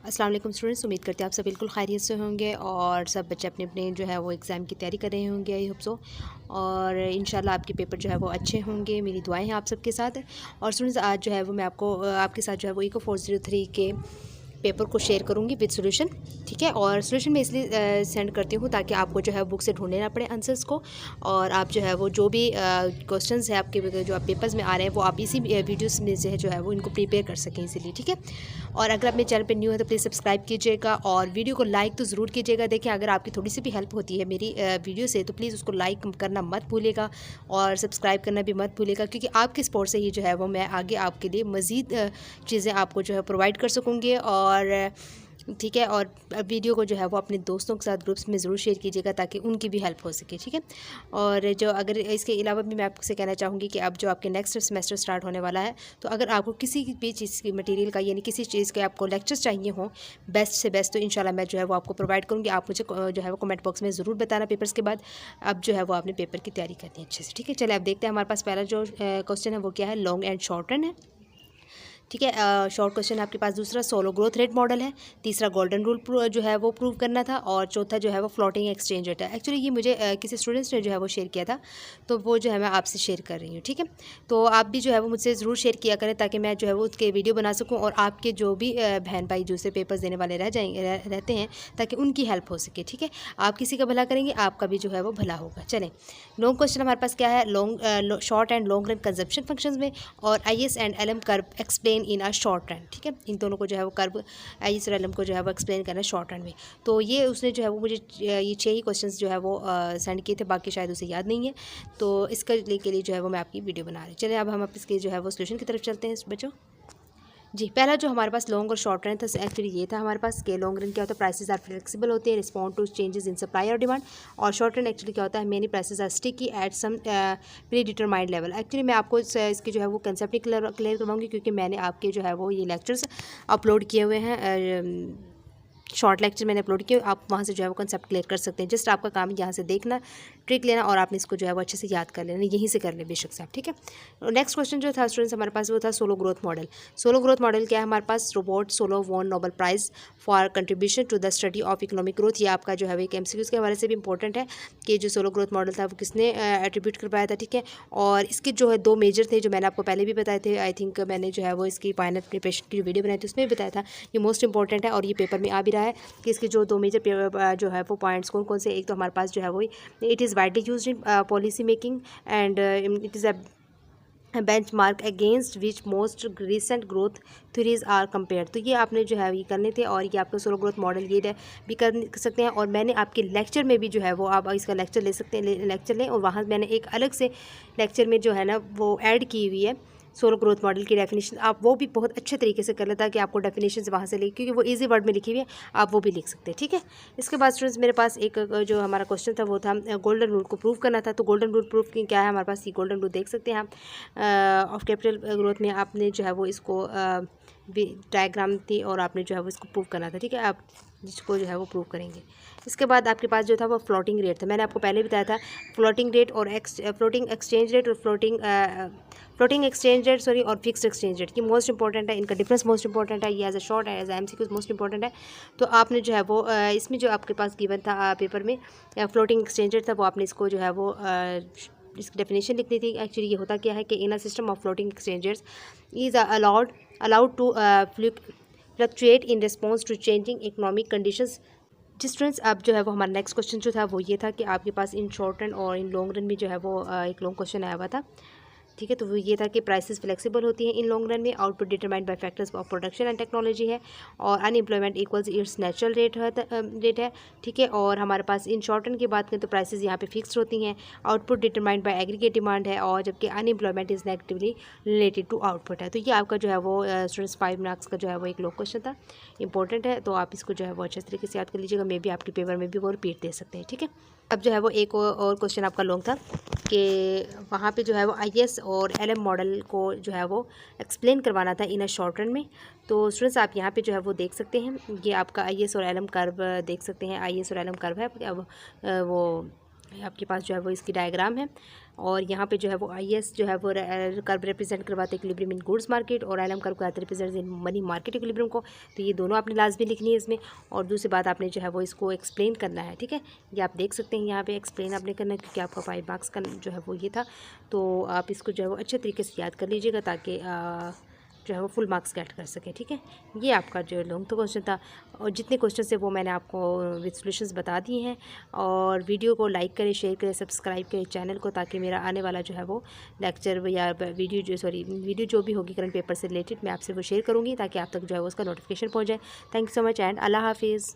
अस्सलाम वालेकुम स्टूडेंट्स, उम्मीद करते हैं आप सब बिल्कुल खैरियत से होंगे और सब बच्चे अपने अपने जो है वो एग्ज़ाम की तैयारी कर रहे होंगे। I hope so. और इंशाल्लाह आपके पेपर जो है वो अच्छे होंगे, मेरी दुआएं हैं आप सबके साथ। और स्टूडेंट्स, आज जो है वो मैं आपको आपके साथ जो है वो इको 403 के पेपर को शेयर करूंगी विद सॉल्यूशन। ठीक है, और सॉल्यूशन मैं इसलिए सेंड करती हूँ ताकि आपको जो है बुक से ढूंढने ना पड़े आंसर्स को, और आप जो है वो जो भी क्वेश्चंस है आपके जो आप पेपर्स में आ रहे हैं वो आप इसी वीडियोस में से जो है वो इनको प्रिपेयर कर सकें इसीलिए। ठीक है, और अगर आप मेरे चैनल पे न्यू है तो प्लीज़ सब्सक्राइब कीजिएगा और वीडियो को लाइक तो ज़रूर कीजिएगा। देखिए, अगर आपकी थोड़ी सी भी हेल्प होती है मेरी वीडियो से तो प्लीज़ उसको लाइक करना मत भूलिएगा और सब्सक्राइब करना भी मत भूलिएगा, क्योंकि आपके सपोर्ट से ही जो है वो मैं आगे आपके लिए मज़ीद चीज़ें आपको जो है प्रोवाइड कर सकूँगी। और ठीक है, और वीडियो को जो है वो अपने दोस्तों के साथ ग्रुप्स में ज़रूर शेयर कीजिएगा ताकि उनकी भी हेल्प हो सके। ठीक है, और जो अगर इसके अलावा भी मैं आपसे कहना चाहूँगी कि अब जो आपके नेक्स्ट सेमेस्टर स्टार्ट होने वाला है, तो अगर आपको किसी भी चीज़ की मटेरियल का यानी किसी चीज़ के आपको लेक्चर्स चाहिए हों बेस्ट से बेस्ट, तो इंशाल्लाह मैं जो है वो आपको प्रोवाइड करूँगी। आप मुझे जो है वो कमेंट बॉक्स में ज़रूर बताना पेपर्स के बाद अब जो है वो आपने पेपर की तैयारी करनी है अच्छे से। ठीक है, चलिए अब देखते हैं हमारे पास पहला जो क्वेश्चन है वो क्या है, लॉन्ग एंड शॉर्ट रन है। ठीक है, शॉर्ट क्वेश्चन आपके पास दूसरा सोलो ग्रोथ रेट मॉडल है, तीसरा गोल्डन रूल जो है वो प्रूव करना था, और चौथा जो है वो फ्लोटिंग एक्सचेंज रेट है। एक्चुअली ये मुझे किसी स्टूडेंट्स ने जो है वो शेयर किया था, तो वो जो है मैं आपसे शेयर कर रही हूँ। ठीक है, तो आप भी जो है वो मुझसे ज़रूर शेयर किया करें ताकि मैं जो है वो उसके वीडियो बना सकूँ और आपके जो भी बहन भाई दूसरे पेपर्स देने वाले रहते हैं ताकि उनकी हेल्प हो सके। ठीक है, आप किसी का भला करेंगे आपका भी जो है वो भला होगा। चलें, लॉन्ग क्वेश्चन हमारे पास क्या है, long short and long run consumption functions में और IS and LM curve explain in a short run. ठीक है, इन दोनों को जो है वो कर्व IS और LM को जो है वो एक्सप्लेन करना है शॉर्ट रन में। तो ये उसने जो है वो मुझे ये 6 ही क्वेश्चंस जो है वो सेंड किए थे, बाकी शायद उसे याद नहीं है, तो इसके लिए जो है वो मैं आपकी वीडियो बना रही हूँ। चलिए अब हम इसके जो है वो सोल्यूशन की तरफ चलते हैं बच्चों। जी, पहला जो हमारे पास लॉन्ग और शॉर्ट रन था, एक्चुअली ये था हमारे पास कि लॉन्ग रन क्या होता है, प्राइसेस आर फ्लेक्सिबल होते हैं, respond to changes in supply और डिमांड। और शॉर्ट रन एक्चुअली क्या होता है, many prices are sticky at some pre determined level. Actually मैं आपको इसकी जो है वो कंसेप्ट ही क्लियर करवाऊंगी, क्योंकि मैंने आपके जो है वो ये लेक्चर्स अपलोड किए हुए हैं, शॉर्ट लेक्चर मैंने अपलोड किया, आप वहाँ से जो है वो कंसेप्ट क्लियर कर सकते हैं। जस्ट आपका काम यहाँ से देखना, ट्रिक लेना, और आपने इसको जो है वो अच्छे से याद कर लेना, यहीं से कर ले बेशक से आप। ठीक है, नेक्स्ट क्वेश्चन जो था स्टूडेंट्स हमारे पास वो था Solow growth model. Solow growth model क्या है हमारे पास, Robert Solow won Nobel prize for contribution to the study of economic growth. ये आपका जो है वो एक MCQs के हवाले से भी इंपॉर्टेंट है कि जो सोलो ग्रोथ मॉडल था वो किसने एट्रीब्यूट करवाया था। ठीक है, और इसके जो है 2 मेजर थे जो मैंने आपको पहले भी बताए थे। आई थिंक मैंने जो है वो इसकी फाइनल प्रिपरेशन की जो वीडियो बनाई थी उसमें भी बताया था, ये मोस्ट इंपॉर्टेंट है और ये पेपर में आ भी रहा है कि इसके जो 2 मेजर जो है वो पॉइंट्स कौन कौन से। एक तो हमारे पास जो है वो it is widely used in policy making and it is a benchmark against which most recent growth theories are compare. तो ये आपने जो है ये करने थे, और ये आपका सोलो ग्रोथ मॉडल ये भी कर सकते हैं। और मैंने आपके लेक्चर में भी जो है वो आप इसका लेक्चर ले सकते हैं, लेक्चर लें, और वहाँ मैंने एक अलग से लेक्चर में जो है ना वो ऐड की हुई है सोलो ग्रोथ मॉडल की डेफिनेशन, आप वो भी बहुत अच्छे तरीके से कर लेता कि आपको डेफिनेशन वहाँ से क्योंकि वो इजी वर्ड में लिखी हुई है, आप वो भी लिख सकते हैं। ठीक है, इसके बाद स्टूडेंट्स मेरे पास एक जो हमारा क्वेश्चन था वो था गोल्डन रूल को प्रूव करना था। तो गोल्डन रूल प्रूफ की क्या है हमारे पास, ये गोल्डन रूल देख सकते हैं आप ऑफ कैपिटल ग्रोथ में आपने जो है वो इसको डायग्राम थी और आपने जो है वो इसको प्रूव करना था। ठीक है, आप जिसको जो है वो प्रूव करेंगे। इसके बाद आपके पास जो था वो फ्लोटिंग रेट था, मैंने आपको पहले बताया था फ्लोटिंग रेट और फ्लोटिंग एक्सचेंज रेट और फ्लोटिंग एक्सचेंज रेट और फिक्स्ड एक्सचेंज रेट की मोस्ट इंपॉर्टेंट है, इनका डिफरेंस मोस्ट इंपॉर्टेंट है, ये एज अ शॉर्ट है, as a MCQ most important है। तो आपने जो है वो इसमें जो आपके पास गिवन था पेपर में फ्लोटिंग एक्सचेंज रेट था, वो आपने इसको जो है वो इसकी डेफिनेशन लिखनी थी। एक्चुअली ये होता क्या है कि in a system of floating exchangers is allowed to fluctuate in response to changing economic conditions. जिस स्टूडेंट्स अब जो है वो हमारा नेक्स्ट क्वेश्चन जो था वो ये था कि आपके पास इन शॉर्ट रन और इन लॉन्ग रन में जो है वो एक लॉन्ग क्वेश्चन आया हुआ था। ठीक है, तो वो ये था कि प्राइसेस फ्लेक्सिबल होती हैं इन लॉन्ग रन में, output determined bye factors of production and technology है, और unemployment equals it's natural rate है। ठीक है, और हमारे पास इन शॉर्ट रन की बात करें तो प्राइसेस यहाँ पे फिक्स्ड होती हैं, output determined by aggregate demand है, और जबकि unemployment is negatively related to output है। तो ये आपका जो है वो स्टूडेंट्स 5 मार्क्स का जो है वो एक लॉन्ग क्वेश्चन था, इंपॉर्टेंट है, तो आप इसको जो है वो अच्छे तरीके से याद कर लीजिएगा। मे भी आपके पेपर में भी वो रिपीट दे सकते हैं। ठीक है, अब जो है वो एक और क्वेश्चन आपका लॉन्ग था कि वहाँ पे जो है वो IS और LM मॉडल को जो है वो एक्सप्लेन करवाना था इन अ शॉर्ट रन में। तो स्टूडेंट्स आप यहाँ पे जो है वो देख सकते हैं, ये आपका IS और LM कर्व देख सकते हैं, IS और LM कर्व है। अब वो आपके पास जो है वो इसकी डायग्राम है। और यहाँ पे जो है वो IS जो है वो कर्व रिप्रेजेंट करवाते हैं इक्विलिब्रियम इन गुड्स मार्केट, और LM कर्व करवाते represent in money market equilibrium को। तो ये दोनों आपने लाजमी लिखनी है इसमें। और दूसरी बात आपने जो है वो इसको एक्सप्लेन करना है, ठीक है। ये आप देख सकते हैं यहाँ पे एक्सप्लेन आपने करना है, क्योंकि आपका 5 मार्क्स का जो है वो ये था। तो आप इसको जो है वो अच्छे तरीके से याद कर लीजिएगा, ताकि जो है वो फुल मार्क्स गेट कर सके, ठीक है। ये आपका जो लॉन्ग तो क्वेश्चन था, और जितने क्वेश्चन है वो मैंने आपको विद सॉल्यूशंस बता दिए हैं। और वीडियो को लाइक करें, शेयर करें, सब्सक्राइब करें चैनल को, ताकि मेरा आने वाला जो है वो लेक्चर या वीडियो जो भी होगी करंट पेपर से रिलेटेड, मैं आपसे वो शेयर करूँगी, ताकि आप तक जो है वो उसका नोटिफिकेशन पहुँच जाए। Thank you so much and अल्लाह हाफिज़।